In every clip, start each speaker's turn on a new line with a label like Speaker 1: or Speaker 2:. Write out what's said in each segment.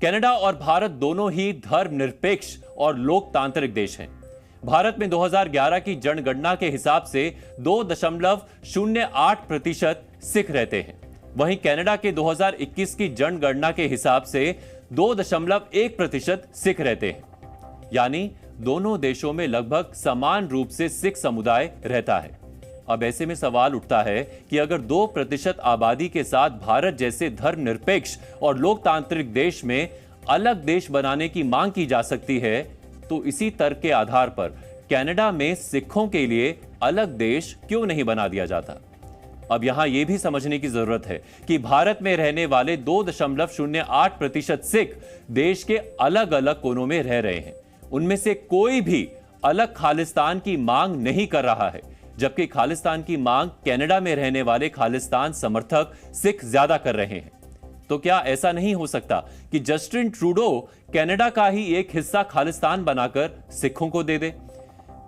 Speaker 1: Canada और भारत दोनों ही धर्मनिरपेक्ष और लोकतांत्रिक देश हैं। भारत में 2011 की जनगणना के हिसाब से 2.08% सिख रहते हैं। वहीं कनाडा के 2021 की जनगणना के हिसाब से 2.1% सिख रहते हैं। यानी दोनों देशों में लगभग समान रूप से सिख समुदाय रहता है। अब ऐसे में सवाल उठता है कि अगर 2% आबादी के साथ भारत जैसे धर्मनिरपेक्ष और लोकतांत्रिक देश में अलग देश बनाने की मांग की जा सकती है, तो इसी तर्क के आधार पर कनाडा में सिखों के लिए अलग देश क्यों नहीं बना दिया जाता। अब यहां यह भी समझने की जरूरत है कि भारत में रहने वाले 2.08% सिख देश के अलग अलग कोनों में रह रहे हैं। उनमें से कोई भी अलग खालिस्तान की मांग नहीं कर रहा है, जबकि खालिस्तान की मांग कनाडा में रहने वाले खालिस्तान समर्थक सिख ज्यादा कर रहे हैं। तो क्या ऐसा नहीं हो सकता कि जस्टिन ट्रूडो कनाडा का ही एक हिस्सा खालिस्तान बनाकर सिखों को दे दे?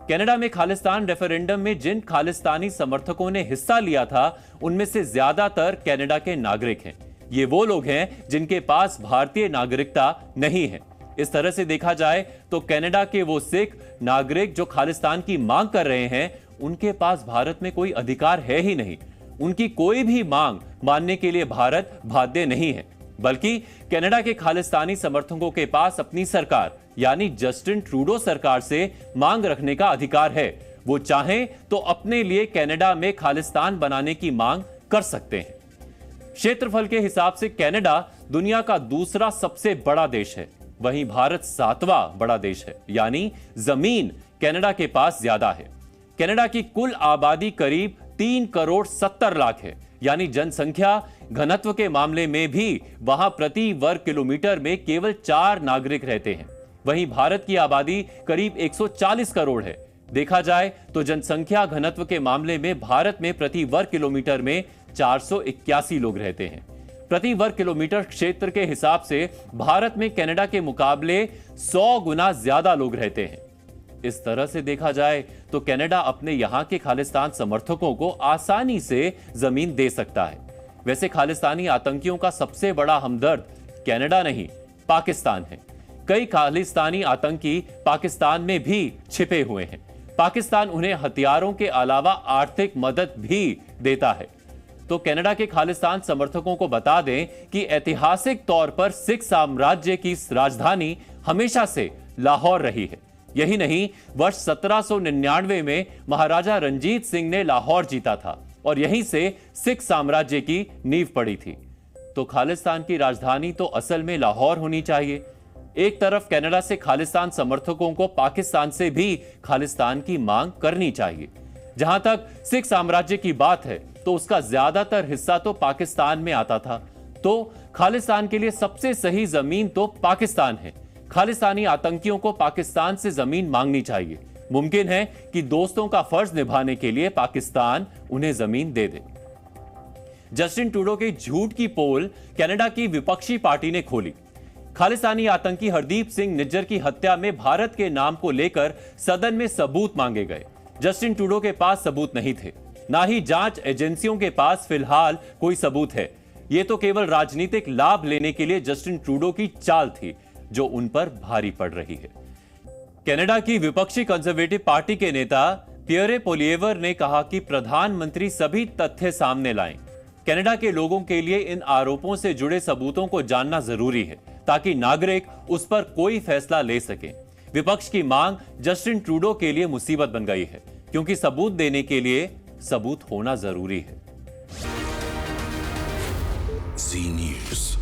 Speaker 1: कनाडा में खालिस्तान रेफरेंडम में जिन खालिस्तानी समर्थकों ने हिस्सा लिया था, उनमें से ज्यादातर कनाडा के नागरिक हैं। ये वो लोग हैं जिनके पास भारतीय नागरिकता नहीं है। इस तरह से देखा जाए तो कनाडा के वो सिख नागरिक जो खालिस्तान की मांग कर रहे हैं, उनके पास भारत में कोई अधिकार है ही नहीं। उनकी कोई भी मांग मानने के लिए भारत बाध्य नहीं है, बल्कि कनाडा के खालिस्तानी समर्थकों के पास अपनी सरकार यानी जस्टिन ट्रूडो सरकार से मांग रखने का अधिकार है। वो चाहें तो अपने लिए कनाडा में खालिस्तान बनाने की मांग कर सकते हैं। क्षेत्रफल के हिसाब से कनाडा दुनिया का दूसरा सबसे बड़ा देश है, वहीं भारत 7वां बड़ा देश है, यानी जमीन कनाडा के पास ज्यादा है। कनाडा की कुल आबादी करीब 3,70,00,000 है, यानी जनसंख्या घनत्व के मामले में भी वहां प्रति वर्ग किलोमीटर में केवल 4 नागरिक रहते हैं। वहीं भारत की आबादी करीब 140 करोड़ है। देखा जाए तो जनसंख्या घनत्व के मामले में भारत में प्रति वर्ग किलोमीटर में 481 लोग रहते हैं। प्रति वर्ग किलोमीटर क्षेत्र के हिसाब से भारत में कनाडा के मुकाबले 100 गुना ज्यादा लोग रहते हैं। इस तरह से देखा जाए तो कनाडा अपने यहां के खालिस्तान समर्थकों को आसानी से जमीन दे सकता है। वैसे खालिस्तानी आतंकियों का सबसे बड़ा हमदर्द कनाडा नहीं, पाकिस्तान है। कई खालिस्तानी आतंकी पाकिस्तान में भी छिपे हुए हैं। पाकिस्तान उन्हें हथियारों के अलावा आर्थिक मदद भी देता है। तो कनाडा के खालिस्तान समर्थकों को बता दें कि ऐतिहासिक तौर पर सिख साम्राज्य की राजधानी हमेशा से लाहौर रही है। यही नहीं, वर्ष 1799 में महाराजा रंजीत सिंह ने लाहौर जीता था और यहीं से सिख साम्राज्य की नींव पड़ी थी। तो खालिस्तान की राजधानी तो असल में लाहौर होनी चाहिए। एक तरफ कनाडा से खालिस्तान समर्थकों को पाकिस्तान से भी खालिस्तान की मांग करनी चाहिए। जहां तक सिख साम्राज्य की बात है तो उसका ज्यादातर हिस्सा तो पाकिस्तान में आता था। तो खालिस्तान के लिए सबसे सही जमीन तो पाकिस्तान है। खालिस्तानी आतंकियों को पाकिस्तान से जमीन मांगनी चाहिए। मुमकिन है कि दोस्तों का फर्ज निभाने के लिए पाकिस्तान उन्हें जमीन दे दे। जस्टिन ट्रूडो के झूठ की पोल कनाडा की विपक्षी पार्टी ने खोली। खालिस्तानी आतंकी हरदीप सिंह निज्जर की हत्या में भारत के नाम को लेकर सदन में सबूत मांगे गए। जस्टिन ट्रूडो के पास सबूत नहीं थे, ना ही जांच एजेंसियों के पास फिलहाल कोई सबूत है। यह तो केवल राजनीतिक लाभ लेने के लिए जस्टिन ट्रूडो की चाल थी, जो उन पर भारी पड़ रही है। कनाडा की विपक्षी कंजर्वेटिव पार्टी के नेता पियरे पोलिएवर ने कहा कि प्रधानमंत्री सभी तथ्य सामने लाएं। कनाडा के लोगों के लिए इन आरोपों से जुड़े सबूतों को जानना जरूरी है, ताकि नागरिक उस पर कोई फैसला ले सकें। विपक्ष की मांग जस्टिन ट्रूडो के लिए मुसीबत बन गई है, क्योंकि सबूत देने के लिए सबूत होना जरूरी है।
Speaker 2: जी न्यूज़।